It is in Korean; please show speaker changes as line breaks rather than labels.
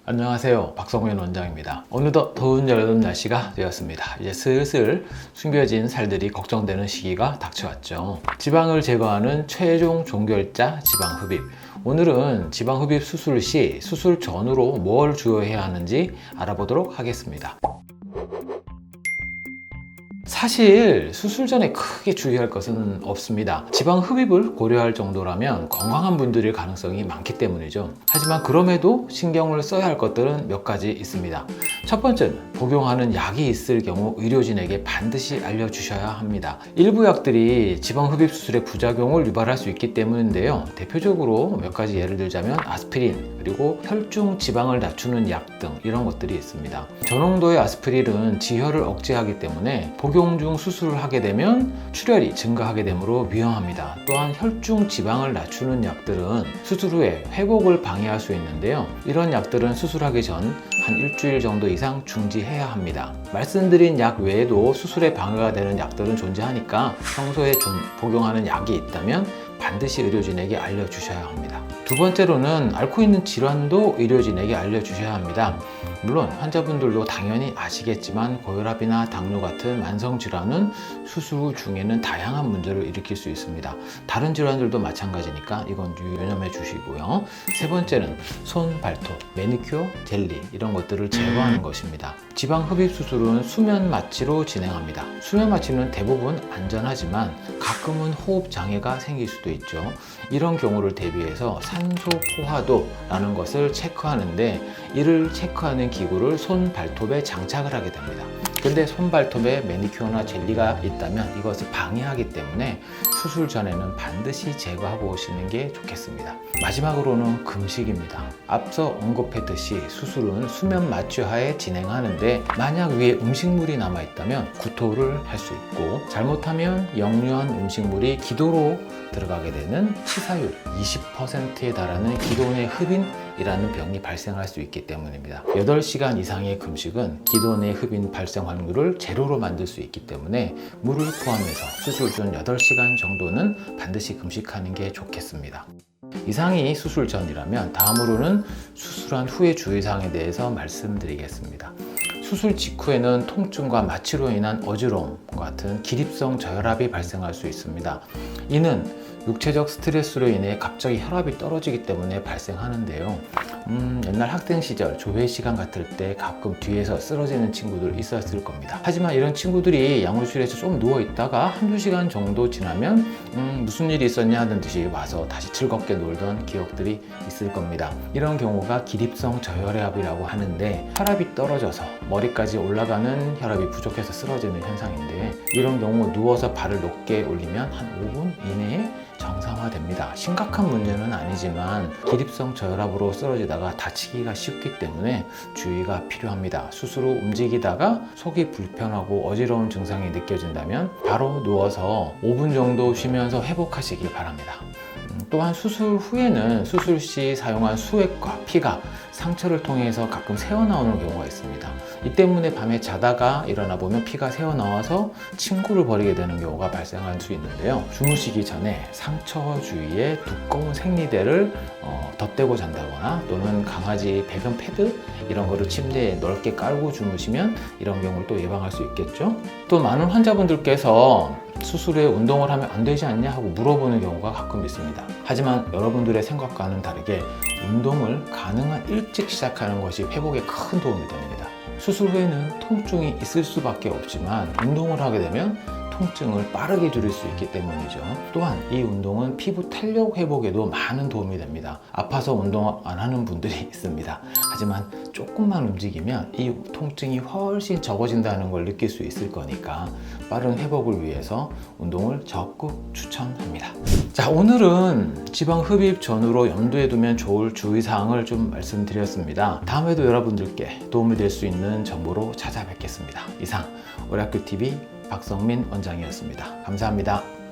안녕하세요, 박성민 원장입니다. 어느덧 더운 여름 날씨가 되었습니다. 이제 슬슬 숨겨진 살들이 걱정되는 시기가 닥쳐왔죠. 지방을 제거하는 최종 종결자 지방흡입. 오늘은 지방흡입 수술 시 수술 전후로 뭘 주의해야 하는지 알아보도록 하겠습니다. 사실 수술 전에 크게 주의할 것은 없습니다. 지방 흡입을 고려할 정도라면 건강한 분들일 가능성이 많기 때문이죠. 하지만 그럼에도 신경을 써야 할 것들은 몇 가지 있습니다. 첫 번째는 복용하는 약이 있을 경우 의료진에게 반드시 알려주셔야 합니다. 일부 약들이 지방 흡입 수술의 부작용을 유발할 수 있기 때문인데요. 대표적으로 몇 가지 예를 들자면 아스피린, 그리고 혈중 지방을 낮추는 약 등 이런 것들이 있습니다. 저농도의 아스피린은 지혈을 억제하기 때문에 복용 중 수술을 하게 되면 출혈이 증가하게 되므로 위험합니다. 또한 혈중 지방을 낮추는 약들은 수술 후에 회복을 방해할 수 있는데요. 이런 약들은 수술하기 전 한 일주일 정도 이상 중지해야 합니다. 말씀드린 약 외에도 수술에 방해가 되는 약들은 존재하니까 평소에 좀 복용하는 약이 있다면 반드시 의료진에게 알려주셔야 합니다. 두 번째로는 앓고 있는 질환도 의료진에게 알려주셔야 합니다. 물론 환자분들도 당연히 아시겠지만 고혈압이나 당뇨 같은 만성질환은 수술 후 중에는 다양한 문제를 일으킬 수 있습니다. 다른 질환들도 마찬가지니까 이건 유념해 주시고요. 세 번째는 손, 발톱, 매니큐어, 젤리 이런 것들을 제거하는 것입니다. 지방 흡입 수술은 수면 마취로 진행합니다. 수면 마취는 대부분 안전하지만 가끔은 호흡 장애가 생길 수도 있죠. 이런 경우를 대비해서 산소 포화도라는 것을 체크하는데 이를 체크하는 기구를 손, 발톱에 장착을 하게 됩니다. 근데 손, 발톱에 매니큐어나 젤리가 있다면 이것을 방해하기 때문에 수술 전에는 반드시 제거하고 오시는 게 좋겠습니다. 마지막으로는 금식입니다. 앞서 언급했듯이 수술은 수면 마취하에 진행하는데 만약 위에 음식물이 남아있다면 구토를 할 수 있고 잘못하면 역류한 음식물이 기도로 들어가게 되는 치사율 20%에 달하는 기도내 흡인이라는 병이 발생할 수 있기 때문입니다. 8시간 이상의 금식은 기도내 흡인 발생 확률을 제로로 만들 수 있기 때문에 물을 포함해서 수술 전 8시간 정도는 반드시 금식하는 게 좋겠습니다. 이상이 수술 전이라면 다음으로는 수술한 후의 주의사항에 대해서 말씀드리겠습니다. 수술 직후에는 통증과 마취로 인한 어지러움과 같은 기립성 저혈압이 발생할 수 있습니다. 이는 육체적 스트레스로 인해 갑자기 혈압이 떨어지기 때문에 발생하는데요. 옛날 학생 시절 조회 시간 같을 때 가끔 뒤에서 쓰러지는 친구들 있었을 겁니다. 하지만 이런 친구들이 약물실에서 좀 누워 있다가 한두 시간 정도 지나면 무슨 일이 있었냐 하는 듯이 와서 다시 즐겁게 놀던 기억들이 있을 겁니다. 이런 경우가 기립성 저혈압이라고 하는데 혈압이 떨어져서 머리까지 올라가는 혈압이 부족해서 쓰러지는 현상인데 이런 경우 누워서 발을 높게 올리면 한 5분 이내에 정상화됩니다. 심각한 문제는 아니지만 기립성 저혈압으로 쓰러지다가 다치기가 쉽기 때문에 주의가 필요합니다. 수술 후 움직이다가 속이 불편하고 어지러운 증상이 느껴진다면 바로 누워서 5분 정도 쉬면서 회복하시기 바랍니다. 또한 수술 후에는 수술 시 사용한 수액과 피가 상처를 통해서 가끔 새어나오는 경우가 있습니다. 이 때문에 밤에 자다가 일어나 보면 피가 새어나와서 침구를 벌이게 되는 경우가 발생할 수 있는데요. 주무시기 전에 상처 주위에 두꺼운 생리대를 덧대고 잔다거나 또는 강아지 배변 패드 이런 거를 침대에 넓게 깔고 주무시면 이런 경우를 또 예방할 수 있겠죠. 또 많은 환자분들께서 수술 후에 운동을 하면 안 되지 않냐 하고 물어보는 경우가 가끔 있습니다. 하지만 여러분들의 생각과는 다르게 운동을 가능한 일찍 시작하는 것이 회복에 큰 도움이 됩니다. 수술 후에는 통증이 있을 수밖에 없지만 운동을 하게 되면 통증을 빠르게 줄일 수 있기 때문이죠. 또한 이 운동은 피부 탄력 회복에도 많은 도움이 됩니다. 아파서 운동 안 하는 분들이 있습니다. 하지만 조금만 움직이면 이 통증이 훨씬 적어진다는 걸 느낄 수 있을 거니까 빠른 회복을 위해서 운동을 적극 추천합니다. 자, 오늘은 지방 흡입 전후로 염두에 두면 좋을 주의사항을 좀 말씀드렸습니다. 다음에도 여러분들께 도움이 될 수 있는 정보로 찾아뵙겠습니다. 이상 의학교TV 박성민 원장이었습니다. 감사합니다.